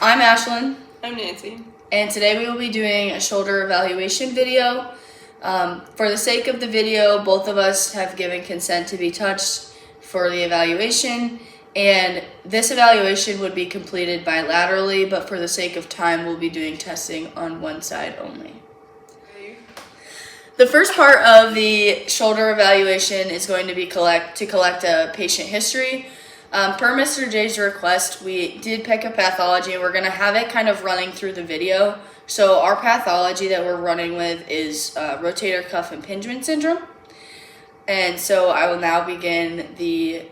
I'm Ashlyn. I'm Nancy. And today we will be doing a shoulder evaluation video. For the sake of the video, both of us have given consent to be touched for the evaluation. And this evaluation would be completed bilaterally, but for the sake of time, we'll be doing testing on one side only. The first part of the shoulder evaluation is going to be collect a patient history. Per Mr. J's request, we did pick a pathology, and we're going to have it kind of running through the video. So our pathology that we're running with is rotator cuff impingement syndrome. And so I will now begin the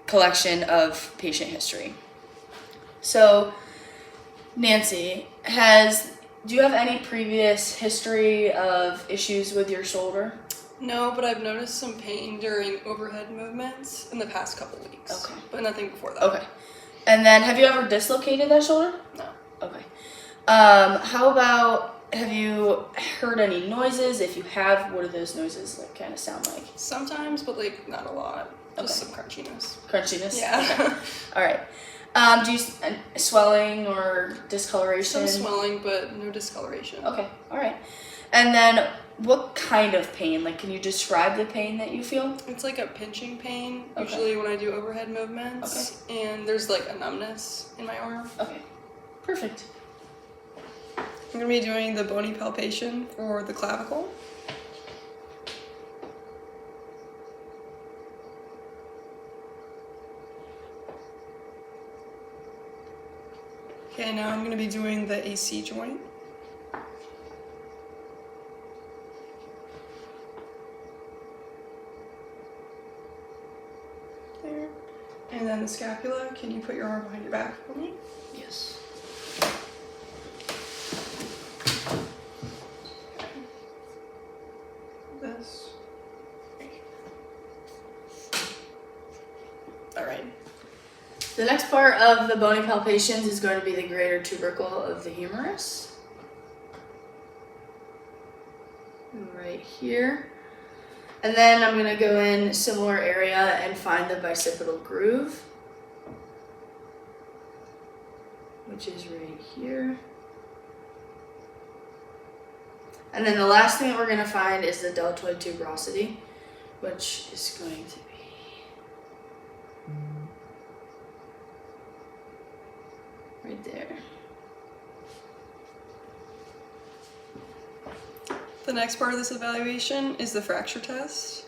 collection of patient history. So, Nancy, do you have any previous history of issues with your shoulder? No, but I've noticed some pain during overhead movements in the past couple weeks. Okay. But nothing before that. Okay. And then, have you ever dislocated that shoulder? No. Okay. How about, have you heard any noises? If you have, what do those noises kind of sound like? Sometimes, but not a lot. Just some crunchiness. Crunchiness? Yeah. Okay. All right. Do you swelling or discoloration? Some swelling, but no discoloration. Okay. All right. And then, what kind of pain? Can you describe the pain that you feel? It's like a pinching pain, Okay. usually when I do overhead movements. Okay. And there's a numbness in my arm. Okay. Perfect. I'm going to be doing the bony palpation for the clavicle. Okay, now I'm going to be doing the AC joint. There. And then the scapula. Can you put your arm behind your back for me? Yes. This. All right. The next part of the bony palpations is going to be the greater tubercle of the humerus. Right here. And then I'm going to go in similar area and find the bicipital groove, which is right here. And then the last thing that we're going to find is the deltoid tuberosity, which is going to be right there. The next part of this evaluation is the fracture test.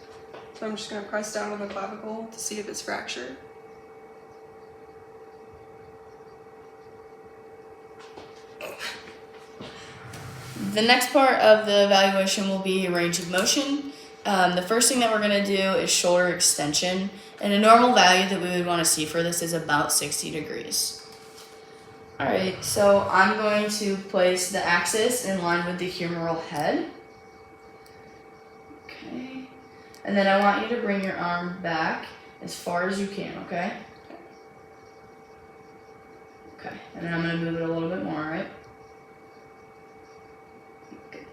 So I'm just going to press down on the clavicle to see if it's fractured. The next part of the evaluation will be range of motion. The first thing that we're going to do is shoulder extension. And a normal value that we would want to see for this is about 60 degrees. All right, so I'm going to place the axis in line with the humeral head. Okay. And then I want you to bring your arm back as far as you can, okay? Okay, and then I'm going to move it a little bit more, all right? Okay.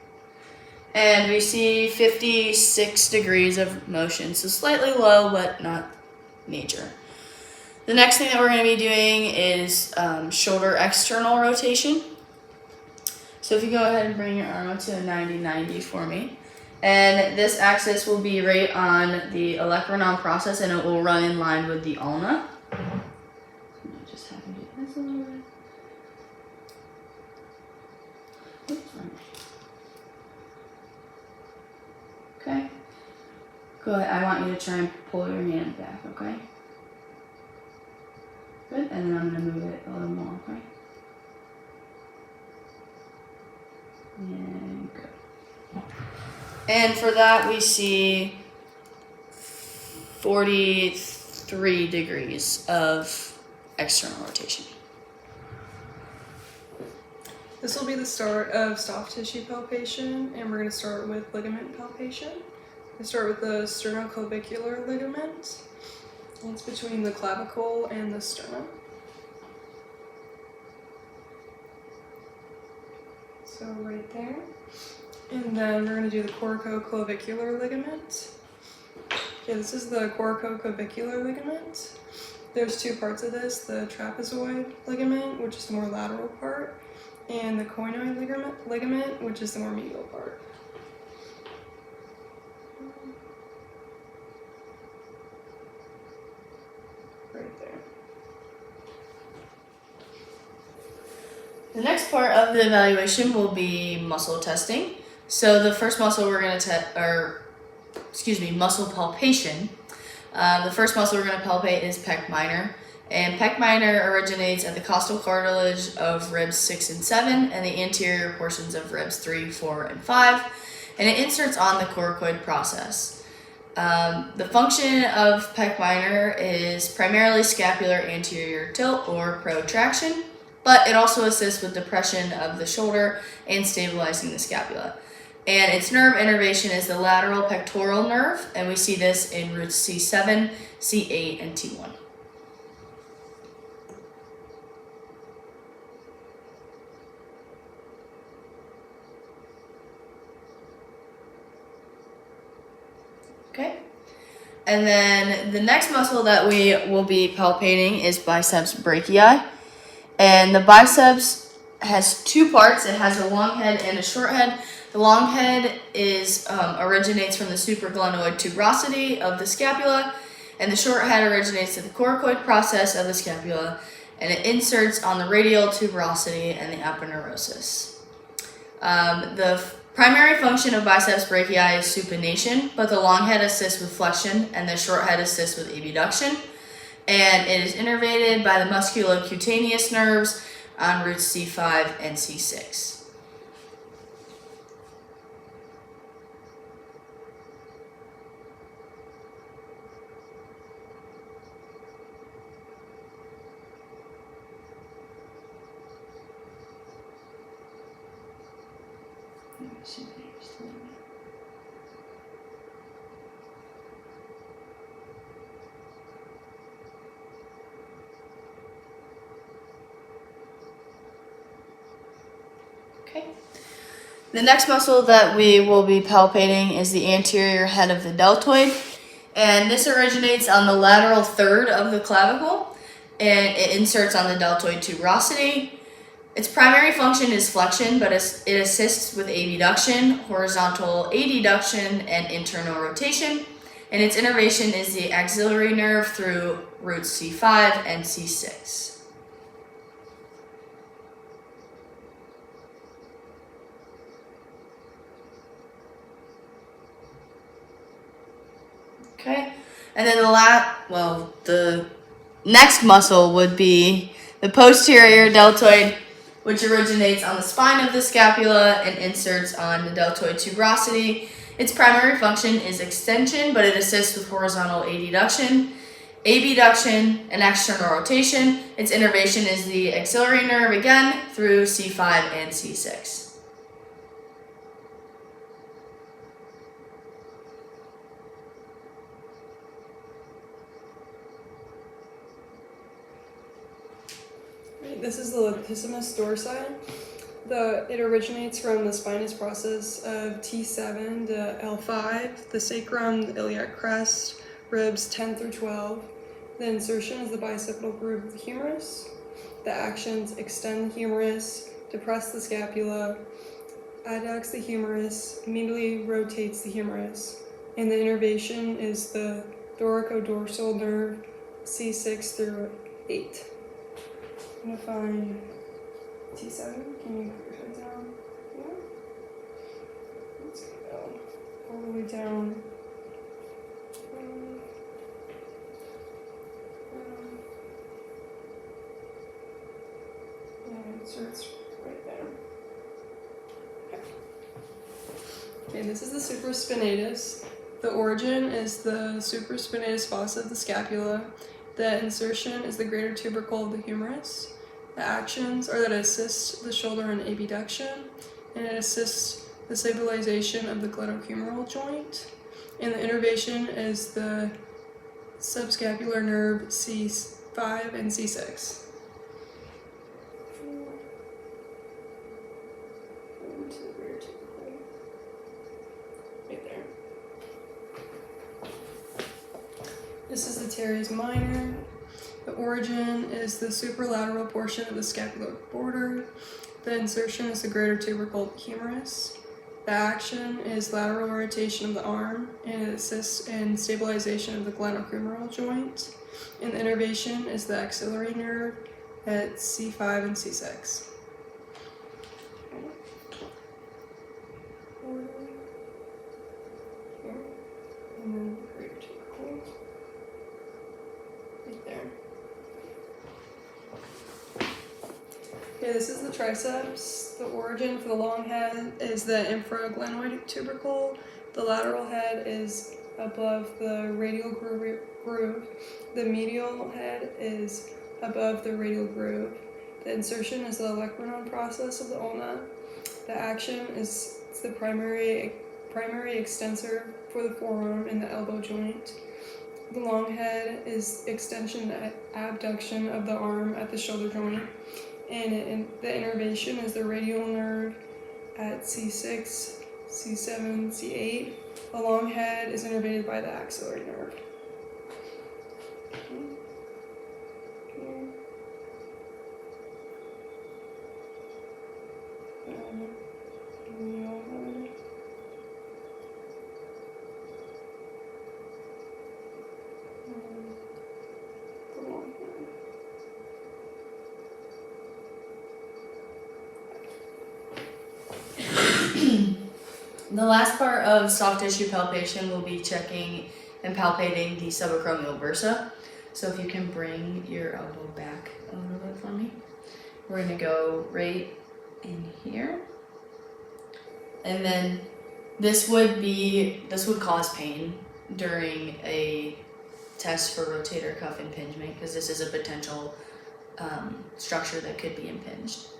And we see 56 degrees of motion, so slightly low, but not major. The next thing that we're going to be doing is shoulder external rotation. So if you go ahead and bring your arm up to a 90-90 for me. And this axis will be right on the olecranon process, and it will run in line with the ulna. Just have to do this a little bit. Oops, okay. Good. I want you to try and pull your hand back, okay? Good. And then I'm going to move it a little more, okay? And good. And for that, we see 43 degrees of external rotation. This will be the start of soft tissue palpation, and we're going to start with ligament palpation. We start with the sternoclavicular ligament. It's between the clavicle and the sternum. So right there. And then we're going to do the corticoclavicular ligament. Okay, this is the corticoclavicular ligament. There's two parts of this, the trapezoid ligament, which is the more lateral part, and the coinoid ligament, which is the more medial part. Right there. The next part of the evaluation will be muscle testing. So the first muscle we're going to muscle palpation. The first muscle we're going to palpate is pec minor. And pec minor originates at the costal cartilage of ribs 6 and 7 and the anterior portions of ribs 3, 4, and 5. And it inserts on the coracoid process. The function of pec minor is primarily scapular anterior tilt or protraction, but it also assists with depression of the shoulder and stabilizing the scapula. And its nerve innervation is the lateral pectoral nerve, and we see this in roots C7, C8, and T1. Okay. And then the next muscle that we will be palpating is biceps brachii. And the biceps has two parts. It has a long head and a short head. The long head originates from the supraglenoid tuberosity of the scapula, and the short head originates at the coracoid process of the scapula, and it inserts on the radial tuberosity and the aponeurosis. The primary function of biceps brachii is supination, but the long head assists with flexion, and the short head assists with abduction, and it is innervated by the musculocutaneous nerves on roots C5 and C6. Okay. The next muscle that we will be palpating is the anterior head of the deltoid, and this originates on the lateral third of the clavicle, and it inserts on the deltoid tuberosity. Its primary function is flexion, but it assists with abduction, horizontal adduction, and internal rotation, and its innervation is the axillary nerve through roots C5 and C6. Okay, and then the next muscle would be the posterior deltoid, which originates on the spine of the scapula and inserts on the deltoid tuberosity. Its primary function is extension, but it assists with horizontal adduction, abduction, and external rotation. Its innervation is the axillary nerve again through C5 and C6. This is the latissimus dorsi. It originates from the spinous process of T7 to L5, the sacrum, the iliac crest, ribs 10 through 12. The insertion is the bicipital groove of the humerus. The actions extend the humerus, depress the scapula, adducts the humerus, immediately rotates the humerus. And the innervation is the thoracodorsal nerve C6 through 8. I'm gonna find T7. Can you put your head down? Yeah. Let's go all the way down. Yeah, it starts right there. Okay, this is the supraspinatus. The origin is the supraspinatus fossa of the scapula. The insertion is the greater tubercle of the humerus. The actions are that it assists the shoulder in abduction, and it assists the stabilization of the glenohumeral joint. And the innervation is the subscapular nerve C5 and C6. Right there. This is the teres minor. The origin is the superlateral portion of the scapular border. The insertion is the greater tubercle humerus. The action is lateral rotation of the arm, and it assists in stabilization of the glenohumeral joint. And the innervation is the axillary nerve at C5 and C6. And then the greater tubercle. Right there. Okay, this is the triceps. The origin for the long head is the infraglenoid tubercle. The lateral head is above the radial groove. The medial head is above the radial groove. The insertion is the olecranon process of the ulna. The action is the primary extensor for the forearm and the elbow joint. The long head is extension and abduction of the arm at the shoulder joint. And the innervation is the radial nerve at C6, C7, C8. The long head is innervated by the axillary nerve. The last part of soft tissue palpation will be checking and palpating the subacromial bursa. So if you can bring your elbow back a little bit for me. We're gonna go right in here. And then this would cause pain during a test for rotator cuff impingement because this is a potential structure that could be impinged.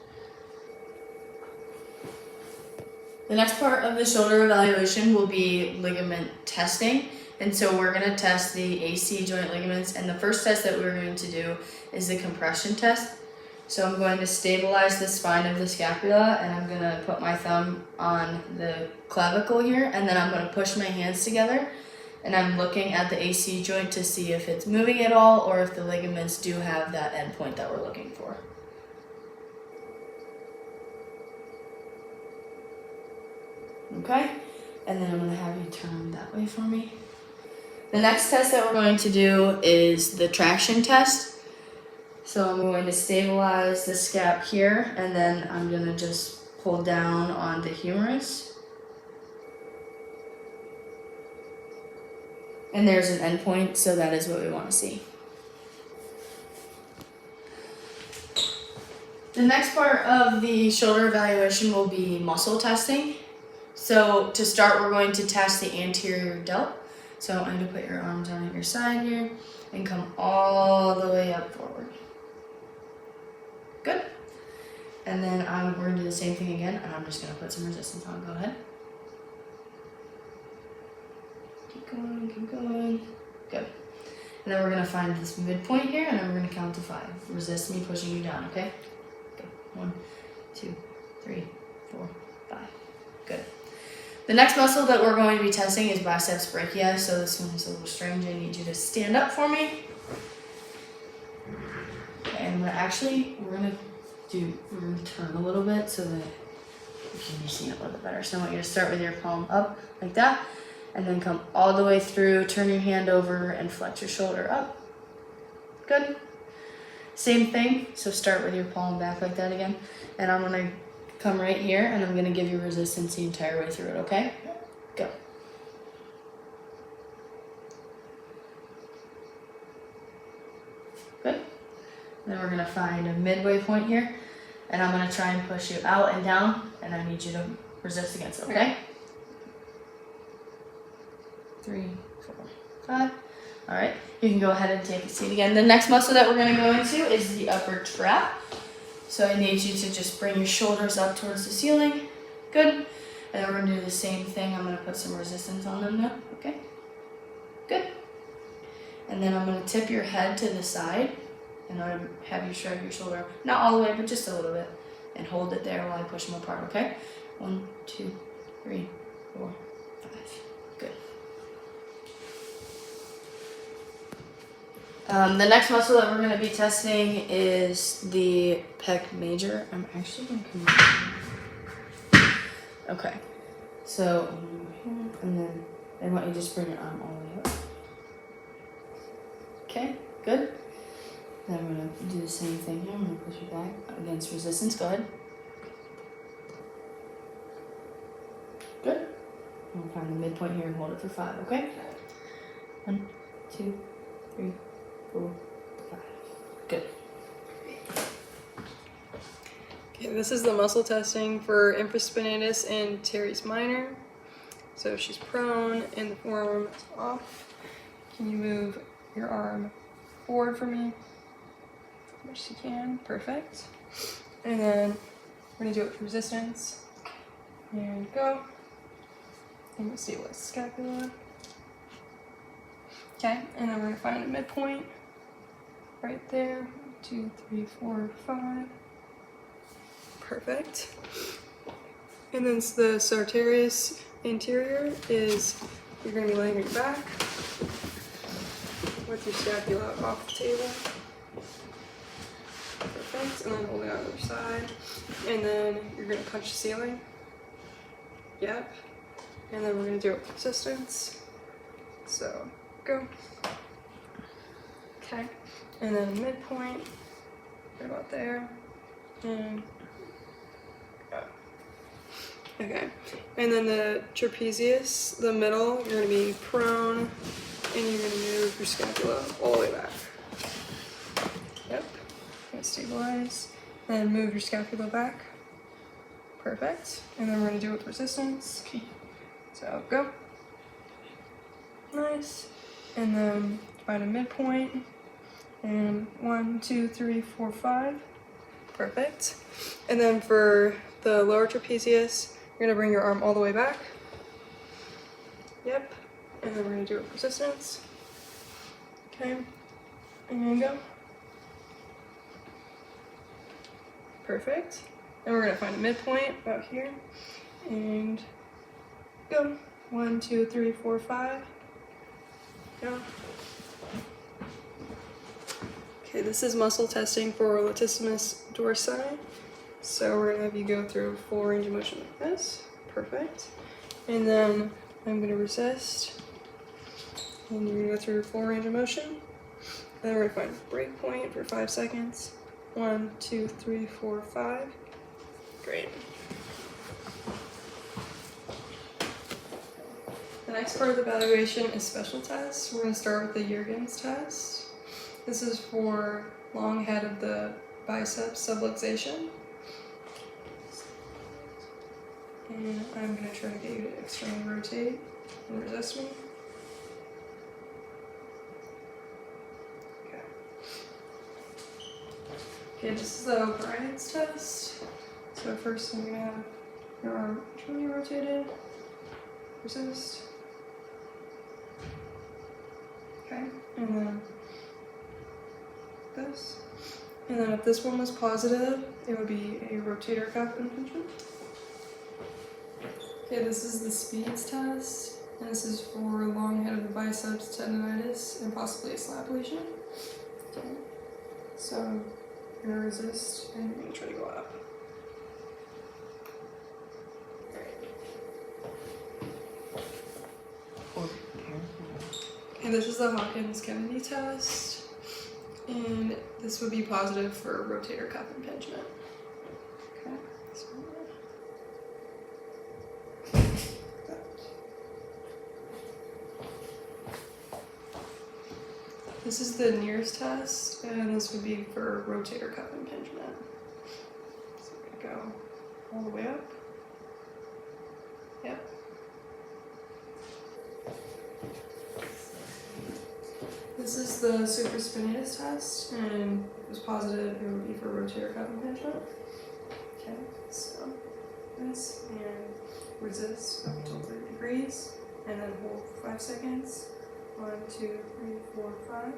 The next part of the shoulder evaluation will be ligament testing. And so we're going to test the AC joint ligaments. And the first test that we're going to do is the compression test. So I'm going to stabilize the spine of the scapula, and I'm going to put my thumb on the clavicle here, and then I'm going to push my hands together. And I'm looking at the AC joint to see if it's moving at all or if the ligaments do have that endpoint that we're looking for. Okay, and then I'm going to have you turn that way for me. The next test that we're going to do is the traction test. So I'm going to stabilize the scap here, and then I'm going to just pull down on the humerus. And there's an endpoint, so that is what we want to see. The next part of the shoulder evaluation will be muscle testing. So to start, we're going to test the anterior delt. So I want you to put your arms on your side here and come all the way up forward. Good. And then we're going to do the same thing again, and I'm just going to put some resistance on. Go ahead. Keep going, keep going. Good. And then we're going to find this midpoint here, and then we're going to count to 5. Resist me pushing you down, okay? Good. 1, 2, 3, 4, 5. Good. The next muscle that we're going to be testing is biceps brachii. So this one is a little strange. I need you to stand up for me. And we're going to turn a little bit so that you can be seen a little bit better. So I want you to start with your palm up like that, and then come all the way through, turn your hand over, and flex your shoulder up. Good. Same thing, so start with your palm back like that again. And I'm gonna come right here, and I'm gonna give you resistance the entire way through it, okay? Go. Good. Then we're gonna find a midway point here, and I'm gonna try and push you out and down, and I need you to resist against it, okay? 3, 4, 5. All right, you can go ahead and take a seat again. The next muscle that we're gonna go into is the upper trap. So I need you to just bring your shoulders up towards the ceiling. Good. And then we're gonna do the same thing. I'm gonna put some resistance on them now, okay? Good. And then I'm gonna tip your head to the side, and I'm gonna have you shrug your shoulder, not all the way, but just a little bit, and hold it there while I push them apart, okay? 1, 2, 3, 4, 5. Good. The next muscle that we're going to be testing is the pec major. I'm actually going to come over here. Okay. So, and then I want you to just bring your arm all the way up. Okay, good. Then I'm going to do the same thing here. I'm going to push you back against resistance. Go ahead. Good. We'll find the midpoint here and hold it for 5, okay? 1, 2, 3, 4, 5. Good. Okay, this is the muscle testing for infraspinatus and teres minor. So if she's prone and the forearm is off, can you move your arm forward for me as much as you can? Perfect. And then we're gonna do it with resistance. And go. And we'll stabilize the scapula. Okay, and then we're gonna find a midpoint right there. 1, 2, 3, 4, 5. Perfect. And then the sartorius anterior is you're going to be laying on your back with your scapula off the table. Perfect. And then holding on the other side. And then you're going to punch the ceiling. Yep. And then we're going to do it with resistance. So go. Okay. And then midpoint. Right about there. And okay, and then the trapezius, the middle, you're gonna be prone, and you're gonna move your scapula all the way back. Yep, gonna stabilize, and move your scapula back. Perfect, and then we're gonna do it with resistance. So go. Nice, and then find a midpoint, and 1, 2, 3, 4, 5. Perfect, and then for the lower trapezius, you're gonna bring your arm all the way back. Yep. And then we're gonna do it with resistance. Okay. And go. Perfect. And we're gonna find a midpoint about here. And go. 1, 2, 3, 4, 5. Go. Okay, this is muscle testing for latissimus dorsi. So we're gonna have you go through full range of motion like this. Perfect. And then I'm gonna resist. And you're gonna go through full range of motion. And then we're gonna find a break point for 5 seconds. 1, 2, 3, 4, 5. Great. The next part of the evaluation is special tests. We're gonna start with the Juergens test. This is for long head of the biceps subluxation. And I'm going to try to get you to externally rotate and resist me. Okay. Okay, this is the O'Brien's test. So first I'm going to have your arm externally rotated, resist. Okay, and then this. And then if this one was positive, it would be a rotator cuff impingement. Okay, this is the speeds test, and this is for long head of the biceps tendonitis and possibly a slap lesion. Okay, so you're gonna resist and you're gonna try to go up. And this is the Hawkins-Kennedy test, and this would be positive for rotator cuff impingement. Okay, so this is the Neers test, and this would be for rotator cuff impingement. So we're gonna go all the way up. Yep. This is the supraspinatus test, and if it was positive, it would be for rotator cuff impingement. Okay, so this, and resist up to 30 degrees, and then hold for 5 seconds. 1, 2, 3, 4, 5.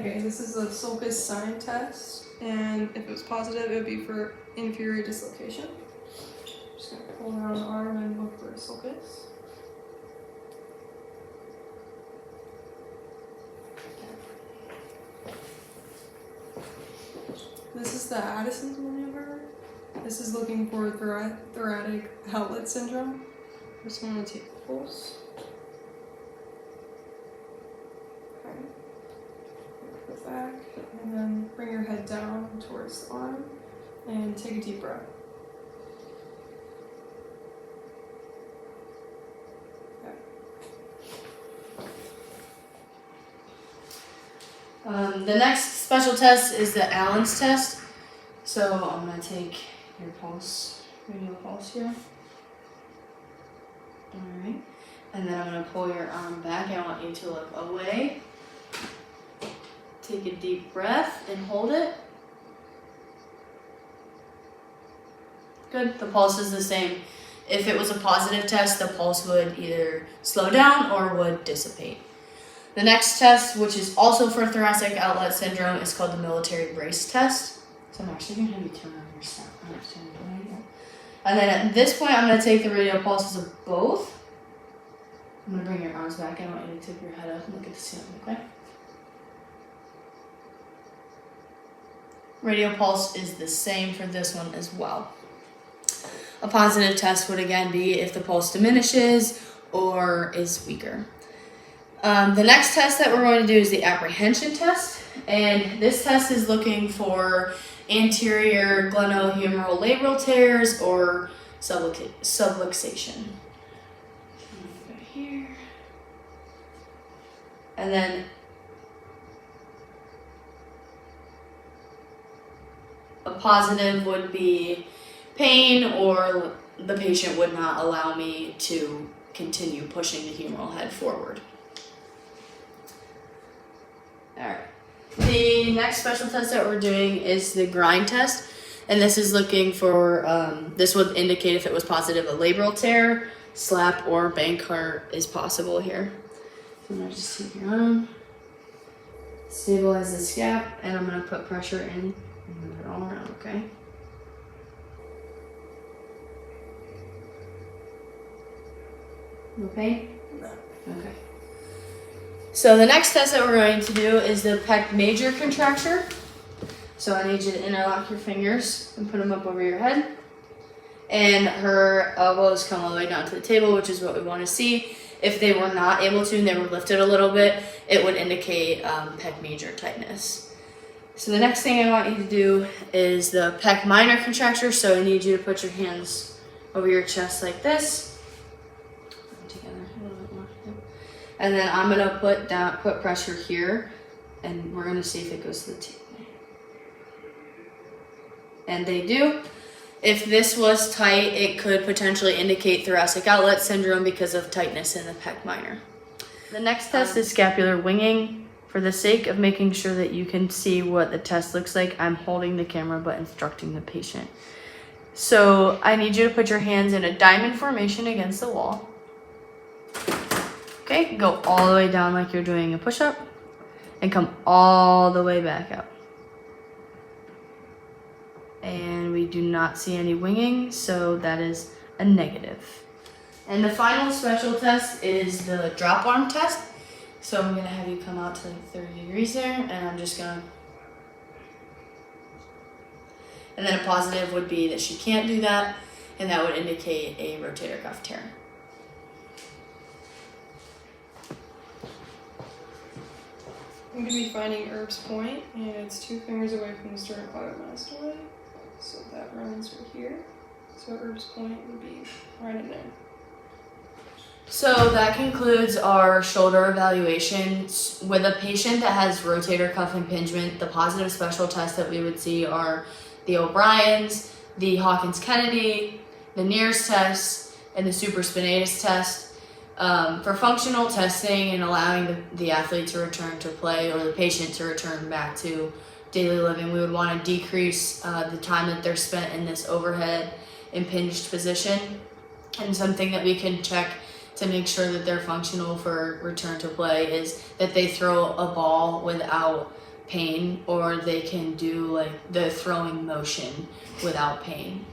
Okay, this is the sulcus sign test, and if it was positive, it would be for inferior dislocation. Just gonna pull around the arm and look for a sulcus. This is the Addison's maneuver. This is looking for thoracic outlet syndrome. Just want to take a pulse. Okay. Put back, and then bring your head down towards the arm, and take a deep breath. The next special test is the Allen's test. So I'm going to take your pulse, radial pulse here. Alright. And then I'm going to pull your arm back. I want you to look away. Take a deep breath and hold it. Good. The pulse is the same. If it was a positive test, the pulse would either slow down or would dissipate. The next test, which is also for thoracic outlet syndrome, is called the military brace test. So I'm actually going to have you turn on your sound. And then at this point, I'm going to take the radial pulses of both. I'm going to bring your arms back. I want you to tip your head up and look at the ceiling, okay? Radial pulse is the same for this one as well. A positive test would again be if the pulse diminishes or is weaker. The next test that we're going to do is the apprehension test, and this test is looking for anterior glenohumeral labral tears or subluxation. Go here, and then a positive would be pain, or the patient would not allow me to continue pushing the humeral head forward. Alright. The next special test that we're doing is the grind test, and this is looking for, this would indicate if it was positive, a labral tear, slap, or bank heart is possible here. So I'm going to just take your arm, stabilize the scap, and I'm going to put pressure in and move it all around, okay? No pain? No. Okay. So the next test that we're going to do is the pec major contracture. So I need you to interlock your fingers and put them up over your head. And her elbows come all the way down to the table, which is what we want to see. If they were not able to and they were lifted a little bit, it would indicate pec major tightness. So the next thing I want you to do is the pec minor contracture. So I need you to put your hands over your chest like this. And then I'm gonna put pressure here, and we're gonna see if it goes to the table. And they do. If this was tight, it could potentially indicate thoracic outlet syndrome because of tightness in the pec minor. The next test is scapular winging. For the sake of making sure that you can see what the test looks like, I'm holding the camera but instructing the patient. So I need you to put your hands in a diamond formation against the wall. Okay, go all the way down like you're doing a push-up and come all the way back up. And we do not see any winging, so that is a negative. And the final special test is the drop arm test. So I'm gonna have you come out to like 30 degrees there, and I'm just gonna, and then a positive would be that she can't do that, and that would indicate a rotator cuff tear. I'm going to be finding Erb's point, and it's 2 fingers away from the sternocleidomastoid. So that runs right here. So Erb's point would be right in there. So that concludes our shoulder evaluation. With a patient that has rotator cuff impingement, the positive special tests that we would see are the O'Brien's, the Hawkins-Kennedy, the Neers test, and the supraspinatus test. For functional testing and allowing the athlete to return to play or the patient to return back to daily living, we would want to decrease the time that they're spent in this overhead impinged position. And something that we can check to make sure that they're functional for return to play is that they throw a ball without pain, or they can do like the throwing motion without pain.